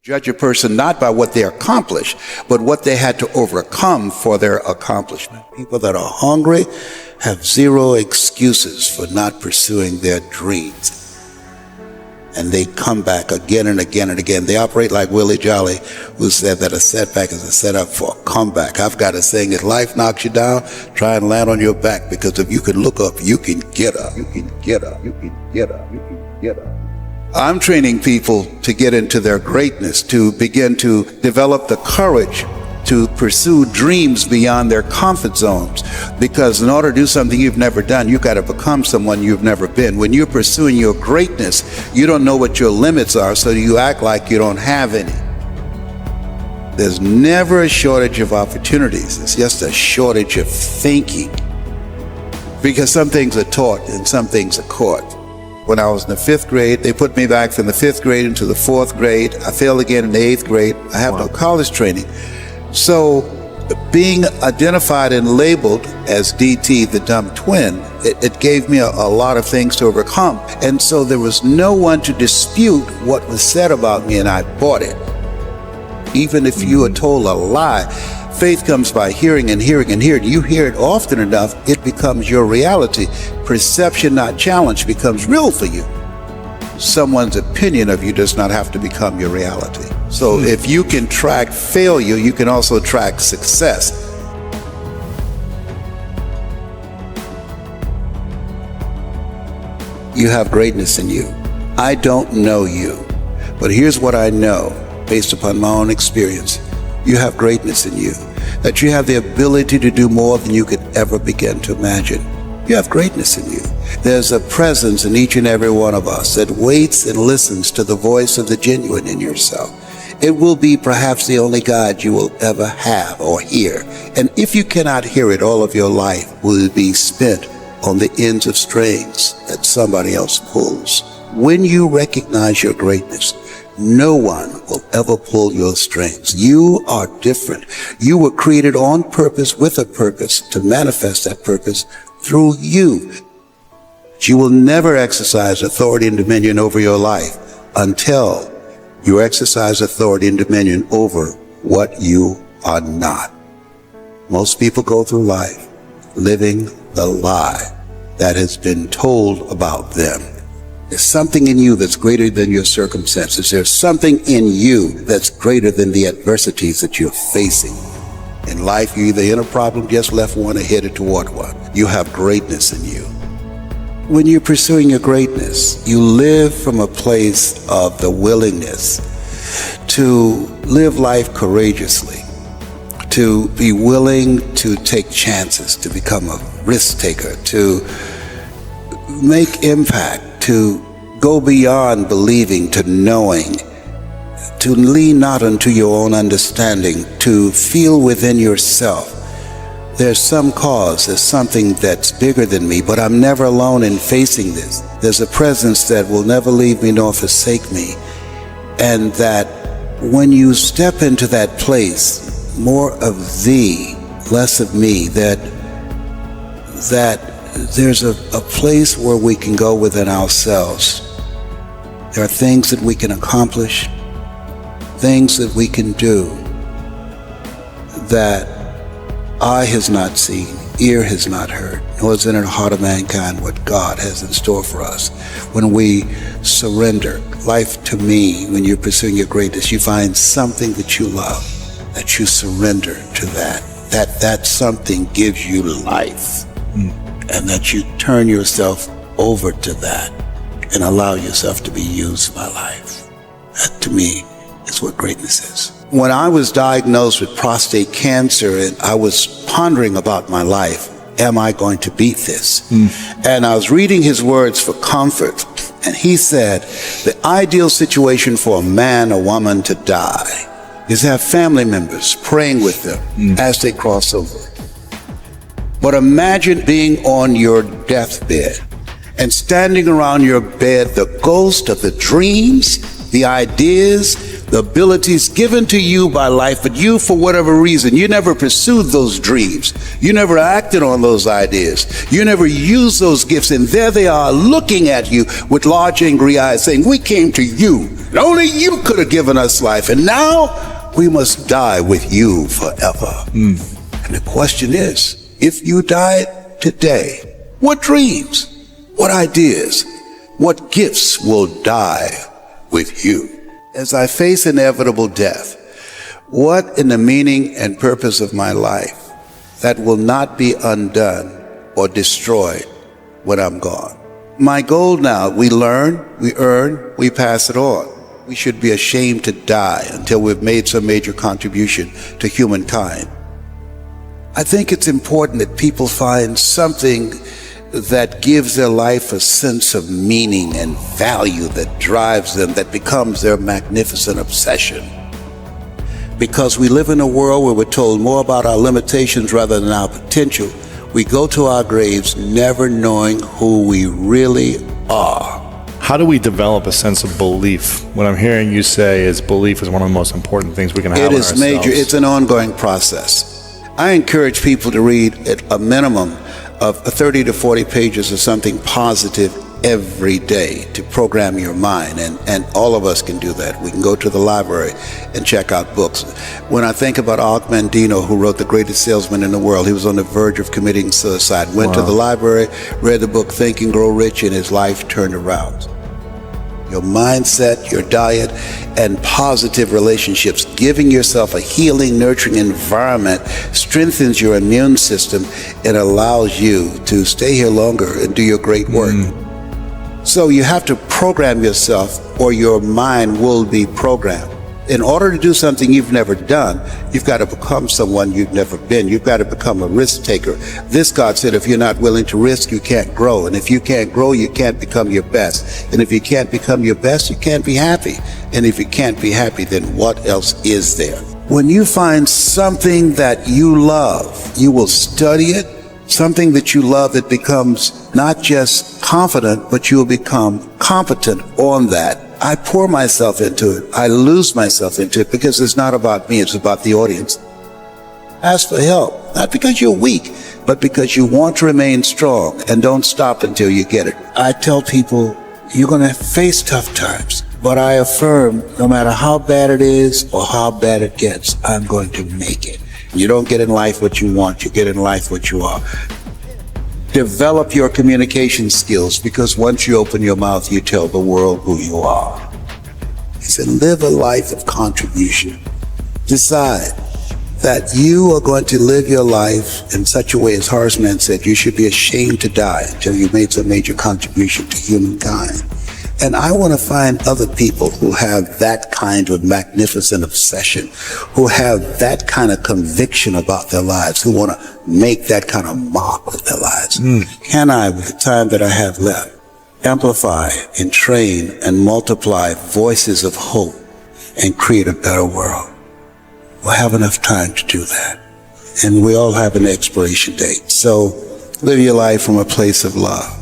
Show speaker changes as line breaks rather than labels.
Judge a person not by what they accomplish, but what they had to overcome for their accomplishment. People that are hungry have zero excuses for not pursuing their dreams. And they come back again and again and again. They operate like Willie Jolly, who said that a setback is a setup for a comeback. I've got a saying, if life knocks you down, try and land on your back, because if you can look up, you can get up. You can get up. You can get up. You can get up. I'm training people to get into their greatness, to begin to develop the courage to pursue dreams beyond their comfort zones. Because in order to do something you've never done, you've got to become someone you've never been. When you're pursuing your greatness, you don't know what your limits are, so you act like you don't have any. There's never a shortage of opportunities. It's just a shortage of thinking. Because some things are taught and some things are caught. When I was in the 5th grade, they put me back from the 5th grade into the 4th grade. I failed again in the 8th grade. I have no college training. So being identified and labeled as DT, the dumb twin, it gave me a lot of things to overcome. And so there was no one to dispute what was said about me, and I bought it. Even if you are told a lie, faith comes by hearing and hearing and hearing. You hear it often enough, it becomes your reality. Perception, not challenge, becomes real for you. Someone's opinion of you does not have to become your reality. So if you can track failure, you can also track success. You have greatness in you. I don't know you, but here's what I know based upon my own experience. You have greatness in you, that you have the ability to do more than you could ever begin to imagine. You have greatness in you. There's a presence in each and every one of us that waits and listens to the voice of the genuine in yourself. It will be perhaps the only God you will ever have or hear. And if you cannot hear it, all of your life will be spent on the ends of strings that somebody else pulls. When you recognize your greatness, no one will ever pull your strings. You are different. You were created on purpose with a purpose to manifest that purpose through you. You will never exercise authority and dominion over your life until you exercise authority and dominion over what you are not. Most people go through life living the lie that has been told about them. There's something in you that's greater than your circumstances. There's something in you that's greater than the adversities that you're facing. In life, you're either in a problem, just left one, or headed toward one. You have greatness in you. When you're pursuing your greatness, you live from a place of the willingness to live life courageously, to be willing to take chances, to become a risk taker, to make impact, to go beyond believing to knowing, to lean not unto your own understanding, to feel within yourself, there's some cause, there's something that's bigger than me, but I'm never alone in facing this. There's a presence that will never leave me nor forsake me. And that when you step into that place, more of thee, less of me, that there's a place where we can go within ourselves. There are things that we can accomplish, things that we can do that eye has not seen, ear has not heard, nor is in the heart of mankind what God has in store for us. When we surrender life to me, when you're pursuing your greatness, you find something that you love, that you surrender to that something gives you life, and that you turn yourself over to that and allow yourself to be used by life. That, to me, is what greatness is. When I was diagnosed with prostate cancer and I was pondering about my life, am I going to beat this? And I was reading his words for comfort, and he said, the ideal situation for a man or woman to die is to have family members praying with them as they cross over. But imagine being on your deathbed and standing around your bed, the ghost of the dreams, the ideas, the abilities given to you by life, but you, for whatever reason, you never pursued those dreams. You never acted on those ideas. You never used those gifts, and there they are looking at you with large angry eyes saying, we came to you, and only you could have given us life, and now we must die with you forever. And the question is, if you died today, what dreams, what ideas, what gifts will die with you? As I face inevitable death, what in the meaning and purpose of my life that will not be undone or destroyed when I'm gone? My goal now, we learn, we earn, we pass it on. We should be ashamed to die until we've made some major contribution to humankind. I think it's important that people find something that gives their life a sense of meaning and value that drives them, that becomes their magnificent obsession. Because we live in a world where we're told more about our limitations rather than our potential, we go to our graves never knowing who we really are.
How do we develop a sense of belief? What I'm hearing you say is belief is one of the most important things we can have in ourselves.
It is major. It's an ongoing process. I encourage people to read at a minimum of 30 to 40 pages of something positive every day to program your mind, and all of us can do that. We can go to the library and check out books. When I think about Og Mandino, who wrote The Greatest Salesman in the World, he was on the verge of committing suicide, went to the library, read the book Think and Grow Rich, and his life turned around. Your mindset, your diet, and positive relationships, giving yourself a healing, nurturing environment strengthens your immune system and allows you to stay here longer and do your great work. So you have to program yourself or your mind will be programmed. In order to do something you've never done, you've got to become someone you've never been. You've got to become a risk taker. This, God said, if you're not willing to risk, you can't grow. And if you can't grow, you can't become your best. And if you can't become your best, you can't be happy. And if you can't be happy, then what else is there? When you find something that you love, you will study it. Something that you love that becomes not just confident, but you'll become competent on that. I pour myself into it. I lose myself into it because it's not about me. It's about the audience. Ask for help, not because you're weak, but because you want to remain strong, and don't stop until you get it. I tell people, you're going to face tough times, but I affirm no matter how bad it is or how bad it gets, I'm going to make it. You don't get in life what you want, you get in life what you are. Develop your communication skills, because once you open your mouth, you tell the world who you are. He said, live a life of contribution. Decide that you are going to live your life in such a way, as Horace Mann said, you should be ashamed to die until you made some major contribution to humankind. And I want to find other people who have that kind of magnificent obsession, who have that kind of conviction about their lives, who want to make that kind of mark with their lives. Can I, with the time that I have left, amplify and train and multiply voices of hope and create a better world? We'll have enough time to do that. And we all have an expiration date. So live your life from a place of love.